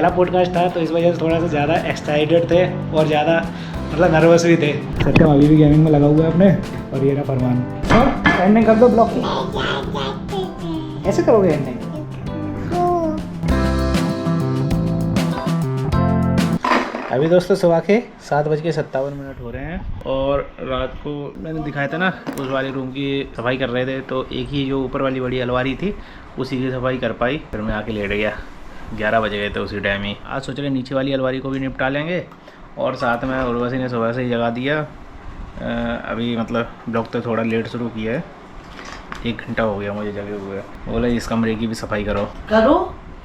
पहला पॉडकास्ट था तो इस वजह से थोड़ा सा ज़्यादा एक्साइटेड थे और ज़्यादा मतलब नर्वस भी थे। सत्यम अभी भी गेमिंग में लगा हुआ है अपने, और ये रहा फरमान। एंडिंग कर दो ब्लॉग की, ऐसे करोगे एंडिंग? अभी दोस्तों सुबह के 7:57 हो रहे हैं और रात को मैंने दिखाया था ना उस वाले रूम की सफाई कर रहे थे, तो एक ही जो ऊपर वाली बड़ी अलमारी थी उसी की सफाई कर पाई, फिर मैं आके लेट गया। 11 बज गए थे उसी टाइम ही। आज सोच रहे नीचे वाली अलमारी को भी निपटा लेंगे और साथ में उर्वशी ने सुबह से ही जगा दिया। अभी मतलब ब्लॉग तो थोड़ा लेट शुरू किया है, 1 घंटा हो गया मुझे जगे हुए। बोला इस कमरे की भी सफाई करो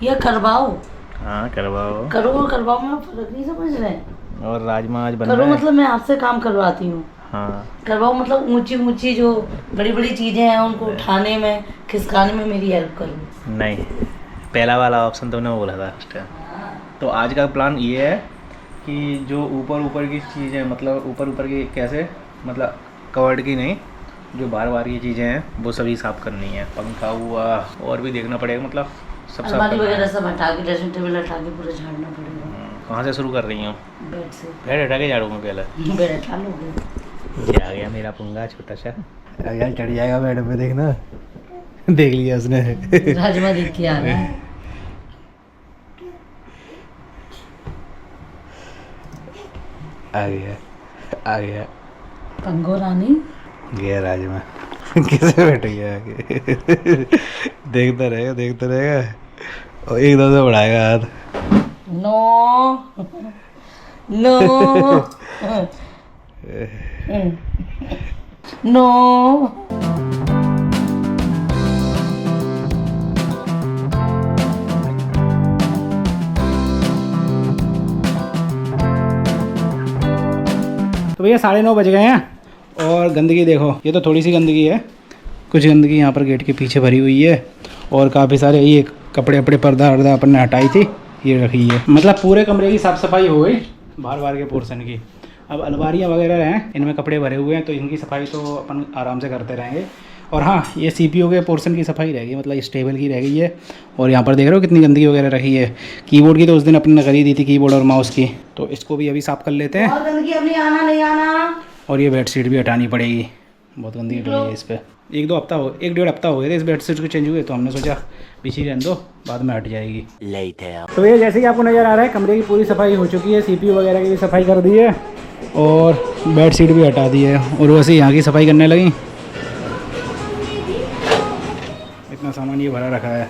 या करवाओ। हाँ करवाओ, करवाओ में फर्क नहीं समझ रहे। और राजमा आज बन करो रहा है। मतलब मैं आपसे काम करवाती हूँ। हाँ करवाओ मतलब ऊंची ऊंची जो बड़ी बड़ी चीजें हैं उनको उठाने में खिसकाने में मेरी हेल्प करो। नहीं, पहला वाला ऑप्शन तुमने बोला था उस टाइम। तो आज का प्लान ये है कि जो ऊपर की चीज़ें, मतलब ऊपर की कैसे, मतलब कवर्ड की नहीं, जो बार की चीज़ें हैं वो सभी साफ़ करनी है। पंखा हुआ और भी देखना पड़ेगा, मतलब सब साफ अलमारी करना वगैरह है। सब हटा के ड्रेसिंग टेबल हटा के पूरा झाड़ना पड़ेगा। कहाँ से शुरू कर रही हूँ? बेड से। बेड हटा के झाड़ूंगा पहले। बेड हटा लोगे? ये आ गया मेरा पंगा छोटा सा, यार चढ़ जाएगा बेड पे, देखना। देख लिया उसने। राजमा देख के आ रहा है। आ गया पंगो रानी गया राजमा। कैसे बैठ गया आगे। देखता रहेगा और एकदम से बढ़ाएगा हाथ। नो नो तो भैया 9:30 बज गए हैं और गंदगी देखो, ये तो थोड़ी सी गंदगी है, कुछ गंदगी यहाँ पर गेट के पीछे भरी हुई है और काफ़ी सारे ये कपड़े पर्दा अपन ने हटाई थी, ये रखी है। मतलब पूरे कमरे की साफ़ सफाई हो गई, बाहर के पोर्शन की। अब अलमारियाँ वगैरह हैं, इनमें कपड़े भरे हुए हैं, तो इनकी सफाई तो अपन आराम से करते रहेंगे। और हाँ, ये CPU के पोर्शन की सफाई रह गई, मतलब इस टेबल की रह गई है। और यहाँ पर देख रहे हो कितनी गंदगी वगैरह रखी है। कीबोर्ड की तो उस दिन अपन ने खरीदी थी, कीबोर्ड और माउस की, तो इसको भी अभी साफ़ कर लेते हैं। गंदगी अब नहीं आना। और ये बेडशीट भी हटानी पड़ेगी, बहुत गंदगी पड़ी है इस पर। 1-2 हफ्ता हो, 1-1.5 हफ्ता हो गए थे इस बेडशीट को चेंज हुए, तो हमने सोचा पीछे रहने दो, बाद में हट जाएगी। तो ये जैसे कि आपको नज़र आ रहा है, कमरे की पूरी सफाई हो चुकी है, CPU वगैरह की भी सफाई कर दी है और बेडशीट भी हटा दी है, और वैसे यहाँ की सफाई करने लगी। इतना सामान ये भरा रखा है।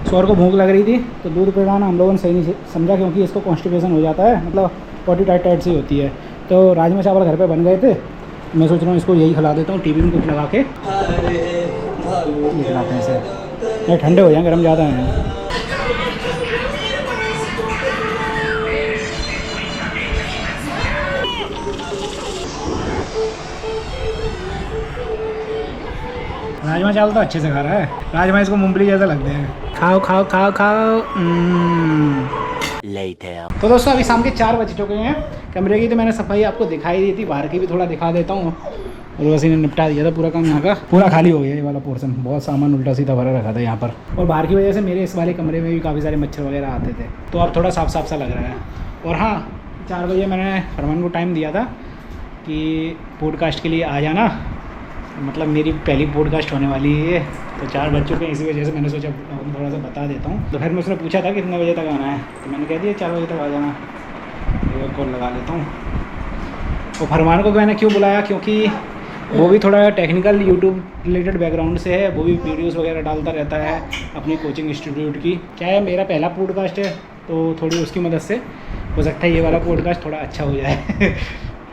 स्वर को भूख लग रही थी तो दूध पिलाना हम लोगों ने सही नहीं समझा, क्योंकि इसको कॉन्स्टिपेशन हो जाता है, मतलब पॉटी टाइट सी होती है। तो राजमा चावल घर पे बन गए थे, मैं सोच रहा हूँ इसको यही खिला देता हूँ, टीवी में कुछ लगा के खिलाते हैं इसे, नहीं ठंडे हो जाएं, गर्म ज़्यादा हैं। राजमा चावल तो अच्छे से खा रहा है, राजमा इसको मूंगफली जैसा लगते हैं। खाओ खाओ खाओ खाओ। तो दोस्तों अभी शाम के 4 बज चुके हैं। कमरे की तो मैंने सफाई आपको दिखाई दी थी, बाहर की भी थोड़ा दिखा देता हूँ। और वैसे ने निपटा दिया था पूरा काम, यहाँ का पूरा खाली हो गया ये वाला पोर्शन, बहुत सामान उल्टा सीधा भरा रखा था यहाँ पर। और बाहर की वजह से मेरे इस वाले कमरे में भी काफ़ी सारे मच्छर वगैरह आते थे, तो अब थोड़ा साफ सा लग रहा है। और हाँ, 4 बजे मैंने फरमान को टाइम दिया था कि पॉडकास्ट के लिए आ जाना, मतलब मेरी पहली पॉडकास्ट होने वाली है, तो 4 बज चुके हैं, इसी वजह से मैंने सोचा थोड़ा सा बता देता हूँ। तो फिर मैं उसने पूछा था कितने बजे तक आना है, तो मैंने कह दिया 4 बजे तक आ जाना। तो कॉल लगा लेता हूँ। और फरमान को मैंने क्यों बुलाया, क्योंकि वो भी थोड़ा टेक्निकल यूट्यूब रिलेटेड बैकग्राउंड से है, वो भी वीडियोस वगैरह डालता रहता है अपनी कोचिंग इंस्टीट्यूट की। क्या है, मेरा पहला पॉडकास्ट है, तो थोड़ी उसकी मदद से हो सकता है ये वाला पॉडकास्ट थोड़ा अच्छा हो जाए।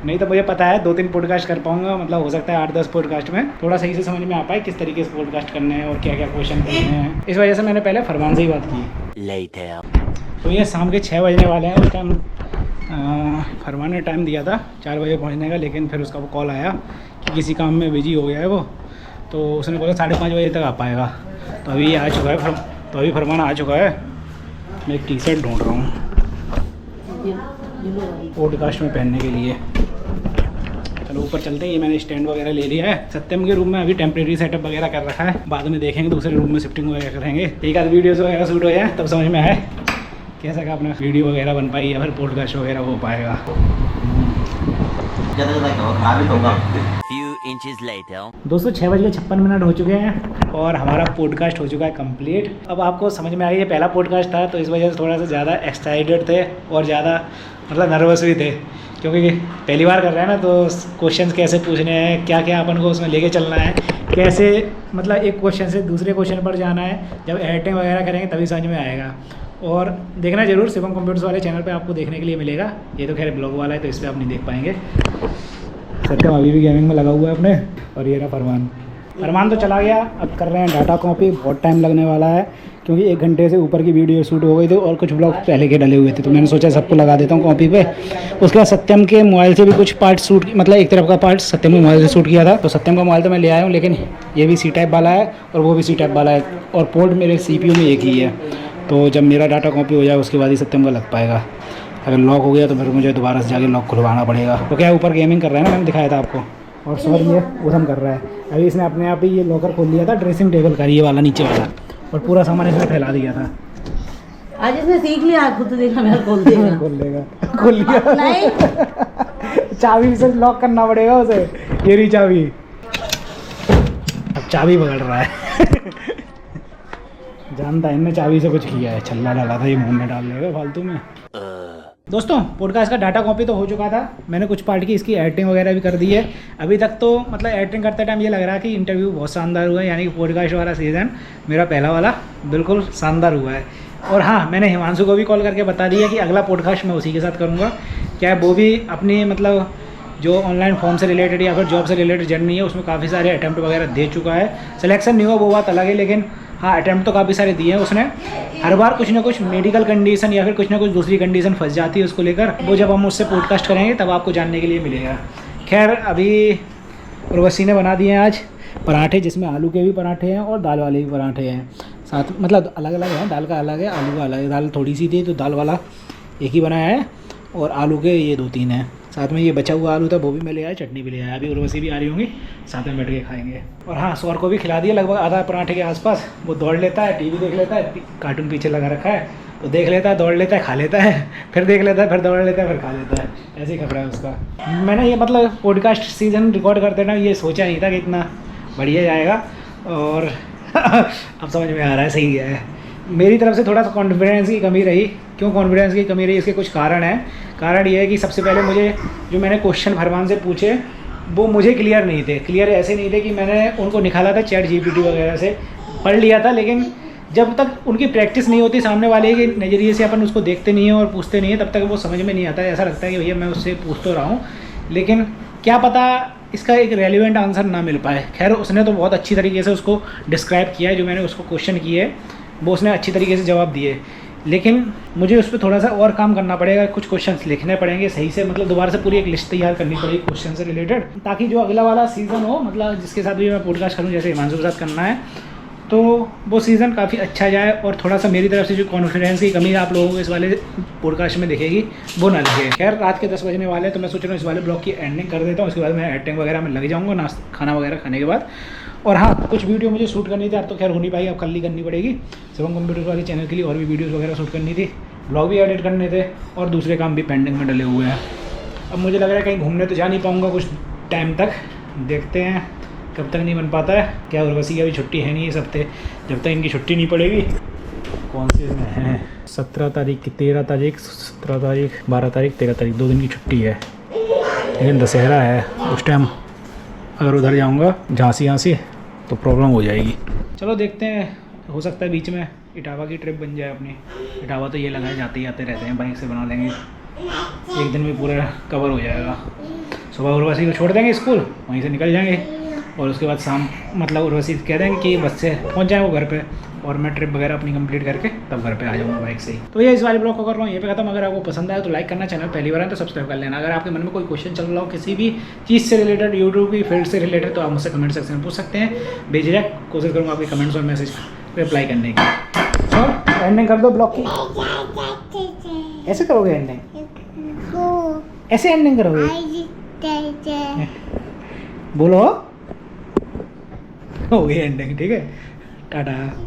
नहीं तो मुझे पता है 2-3 पॉडकास्ट कर पाऊंगा, मतलब हो सकता है 8-10 पॉडकास्ट में थोड़ा सही से समझ में आ पाए किस तरीके से पॉडकास्ट करने हैं और क्या क्या क्वेश्चन करने हैं। इस वजह से मैंने पहले फरमान से ही बात की। तो ये शाम के 6 बजने वाले हैं। उस टाइम फरमान ने टाइम दिया था 4 बजे पहुंचने का, लेकिन फिर उसका वो कॉल आया कि किसी काम में बिजी हो गया है वो, तो उसने बोला 5:30 बजे तक आ पाएगा। तो अभी आ चुका है, तो अभी फरमान आ चुका है। मैं एक टी-शर्ट ढूंढ रहा हूँ पॉडकास्ट में पहनने के लिए। चलो ऊपर चलते हैं। ये मैंने स्टैंड वगैरह ले लिया है। सत्यम के रूम में अभी टेम्प्रेरी सेटअप वगैरह कर रखा है, बाद में देखेंगे दूसरे रूम में शिफ्टिंग वगैरह करेंगे। एक आध वीडियोस वगैरह शूट हो जाए तब समझ में आए कैसा का अपना वीडियो वगैरह बन पाई या फिर पॉडकास्ट वगैरह हो पाएगा। दोस्तों 6:56 हो चुके हैं और हमारा पॉडकास्ट हो चुका है कंप्लीट। अब आपको समझ में आ गया ये पहला पॉडकास्ट था, तो इस वजह से थोड़ा सा ज़्यादा एक्साइटेड थे और ज़्यादा मतलब नर्वस भी थे, क्योंकि पहली बार कर रहे हैं ना, तो क्वेश्चंस कैसे पूछने हैं, क्या क्या अपन को उसमें लेके चलना है, कैसे मतलब एक क्वेश्चन से दूसरे क्वेश्चन पर जाना है। जब एडिटिंग वगैरह करेंगे तभी समझ में आएगा। और देखना जरूर शिवम कंप्यूटर्स वाले चैनल पे आपको देखने के लिए मिलेगा। ये तो खैर ब्लॉग वाला है तो इस पर आप नहीं देख पाएंगे। सत्यम अभी भी गेमिंग में लगा हुआ है अपने, और ये रहा फरमान तो चला गया। अब कर रहे हैं डाटा कॉपी, बहुत टाइम लगने वाला है क्योंकि 1 घंटे से ऊपर की वीडियो शूट हो गई थी और कुछ ब्लॉग पहले के डले हुए थे, तो मैंने सोचा सबको लगा देता हूँ कॉपी पे। उसके बाद सत्यम के मोबाइल से भी कुछ पार्ट शूट, मतलब एक तरफ का पार्ट सत्यम के मोबाइल से शूट किया था, तो सत्यम का मोबाइल तो मैं ले आया हूँ, लेकिन ये भी सी टाइप वाला है और वो भी सी टाइप वाला है और पोर्ट मेरे CPU में एक ही है। तो जब मेरा डाटा कॉपी हो जाए उसके बाद ही सत्यम का लग पाएगा। अगर लॉक हो गया तो फिर मुझे दोबारा से जाके लॉक खुलवाना पड़ेगा। तो क्या ऊपर गेमिंग कर रहा है ना, मैंने दिखाया था आपको, और सर ये उधम कर रहा है। अभी इसने अपने आप ही ये लॉकर खोल लिया था ड्रेसिंग टेबल का, ये वाला नीचे वाला, और पूरा सामान इसने फैला दिया था। आज इसने सीख लिया, खुद तो देखा मैं खोल देगा। खोल लिया नहीं चाबी से लॉक करना पड़ेगा उसे। ये रही चाबी, अब चाबी पकड़ रहा है जानता है इनने चाबी से कुछ किया है, छल्ला डाला था ये मुंह में डाल देगा फालतू में। दोस्तों पॉडकास्ट का डाटा कॉपी तो हो चुका था, मैंने कुछ पार्ट की इसकी एडिटिंग वगैरह भी कर दी है। अभी तक तो मतलब एडिटिंग करते टाइम ये लग रहा है कि इंटरव्यू बहुत शानदार हुआ है, यानी कि पॉडकास्ट वाला सीज़न मेरा पहला वाला बिल्कुल शानदार हुआ है। और हाँ, मैंने हिमांशु को भी कॉल करके बता दिया कि अगला पॉडकास्ट मैं उसी के साथ करूँगा। क्या वो भी अपनी मतलब जो ऑनलाइन फॉर्म से रिलेटेड या फिर जॉब से रिलेटेड जर्नी है उसमें काफ़ी सारे अटैम्प्ट वगैरह दे चुका है। सिलेक्शन नहीं हुआ वो बात अलग है, लेकिन हाँ अटैम्प्ट तो काफ़ी सारे दिए हैं उसने। हर बार कुछ ना कुछ मेडिकल कंडीशन या फिर कुछ ना कुछ दूसरी कंडीशन फंस जाती है उसको लेकर, वो जब हम उससे पॉडकास्ट करेंगे तब आपको जानने के लिए मिलेगा। खैर अभी उर्वशी ने बना दिए हैं आज पराठे, जिसमें आलू के भी पराठे हैं और दाल वाले भी पराठे हैं साथ, मतलब अलग अलग हैं, दाल का अलग है आलू का अलग है। दाल थोड़ी सी थी तो दाल वाला एक ही बनाया है और आलू के ये 2-3 हैं। साथ में ये बचा हुआ आलू था वो भी मैं ले आया, चटनी भी ले आया। अभी उर्वशी भी आ रही होंगी, साथ में बैठ के खाएंगे। और हाँ, सौर को भी खिला दिया लगभग आधा पराठे के आसपास। वो दौड़ लेता है, टीवी देख लेता है, कार्टून पीछे लगा रखा है तो देख लेता है, दौड़ लेता है, खा लेता है, फिर देख लेता है, फिर दौड़ लेता है, फिर खा लेता है। ऐसे ही खबरा है उसका। मैंने ये मतलब पॉडकास्ट सीजन रिकॉर्ड करते ना ये सोचा नहीं था कि इतना बढ़िया जाएगा, और अब समझ में आ रहा है सही गया है। मेरी तरफ से थोड़ा सा कॉन्फिडेंस की कमी रही। क्यों कॉन्फिडेंस की कमी रही, इसके कुछ कारण हैं। कारण ये है कि सबसे पहले मुझे जो मैंने क्वेश्चन फरमान से पूछे वो मुझे क्लियर नहीं थे। क्लियर ऐसे नहीं थे कि मैंने उनको निकाला था चैट GPT वगैरह से, पढ़ लिया था, लेकिन जब तक उनकी प्रैक्टिस नहीं होती सामने वाले के नज़रिए से, अपन उसको देखते नहीं हैं और पूछते नहीं हैं, तब तक वो समझ में नहीं आता है। ऐसा लगता है कि भैया मैं उससे पूछ तो रहा हूँ, लेकिन क्या पता इसका एक रेलिवेंट आंसर ना मिल पाए। खैर उसने तो बहुत अच्छी तरीके से उसको डिस्क्राइब किया है, जो मैंने उसको क्वेश्चन किए वो उसने अच्छी तरीके से जवाब दिए, लेकिन मुझे उस पर थोड़ा सा और काम करना पड़ेगा। कुछ क्वेश्चंस लिखने पड़ेंगे सही से, मतलब दोबारा से पूरी एक लिस्ट तैयार करनी पड़ेगी क्वेश्चन से रिलेटेड, ताकि जो अगला वाला सीज़न हो, मतलब जिसके साथ भी मैं पॉडकास्ट करूँ, जैसे हिमांशु के साथ करना है, तो वो सीज़न काफ़ी अच्छा जाए और थोड़ा सा मेरी तरफ से जो कॉन्फिडेंस की कमी आप लोगों को इस वाले पॉडकास्ट में दिखेगी वो ना दिखे। खैर रात के 10 बजने वाले हैं, तो मैं सोच रहा हूँ इस वाले ब्लॉग की एंडिंग कर देता हूँ। उसके बाद मैं एडिटिंग वगैरह में लग जाऊँगा, नाश्ता खाना वगैरह खाने के बाद। और हाँ, कुछ वीडियो मुझे शूट करनी थी, अब तो खैर हो नहीं पाई, अब कल ही करनी पड़ेगी। शिवम कंप्यूटर्स वाले चैनल के लिए और भी वीडियोज़ वगैरह शूट करनी थी, ब्लॉग भी एडिट करने थे और दूसरे काम भी पेंडिंग में डले हुए हैं। अब मुझे लग रहा है कहीं घूमने तो जा नहीं पाऊँगा कुछ टाइम तक, देखते हैं कब तक नहीं बन पाता है। क्या उर्वशी की अभी छुट्टी है नहीं इस हफ्ते, जब तक इनकी छुट्टी नहीं पड़ेगी। कौन सी में है 17 तारीख की, 13 तारीख, 17 तारीख, 12 तारीख, 13 तारीख, 2 दिन की छुट्टी है, लेकिन दशहरा है। उस टाइम अगर उधर जाऊंगा झांसी तो प्रॉब्लम हो जाएगी। चलो देखते हैं, हो सकता है बीच में इटावा की ट्रिप बन जाए अपनी। इटावा तो ये लगाए जाते ही आते रहते हैं, बाइक से बना लेंगे, एक दिन में पूरा कवर हो जाएगा। सुबह उर्वशी को छोड़ देंगे स्कूल, वहीं से निकल जाएंगे और उसके बाद शाम मतलब उर्वशी कह देंगे कि बस से पहुंच जाए वो घर पे, और मैं ट्रिप वगैरह अपनी कंप्लीट करके तब घर पे आ जाऊँगा बाइक से ही। तो ये इस वाले ब्लॉग को कर रहा हूँ यहीं पे खत्म। अगर आपको पसंद आया तो लाइक करना, चैनल पहली बार है तो सब्सक्राइब कर लेना। अगर आपके मन में कोई क्वेश्चन चल रहा हो किसी भी चीज़ से रिलेटेड, यूट्यूब की फील्ड से रिलेटेड, तो आप मुझसे कमेंट सेक्शन में पूछ सकते हैं। बेझिझक कोशिश करूँगा आपके कमेंट्स और मैसेज रिप्लाई करने की। तो एंडिंग कर दो ब्लॉग की। ऐसे करोगे एंडिंग? ऐसे एंडिंग करोगे? बोलो हो गई एंडिंग, ठीक है, टाटा।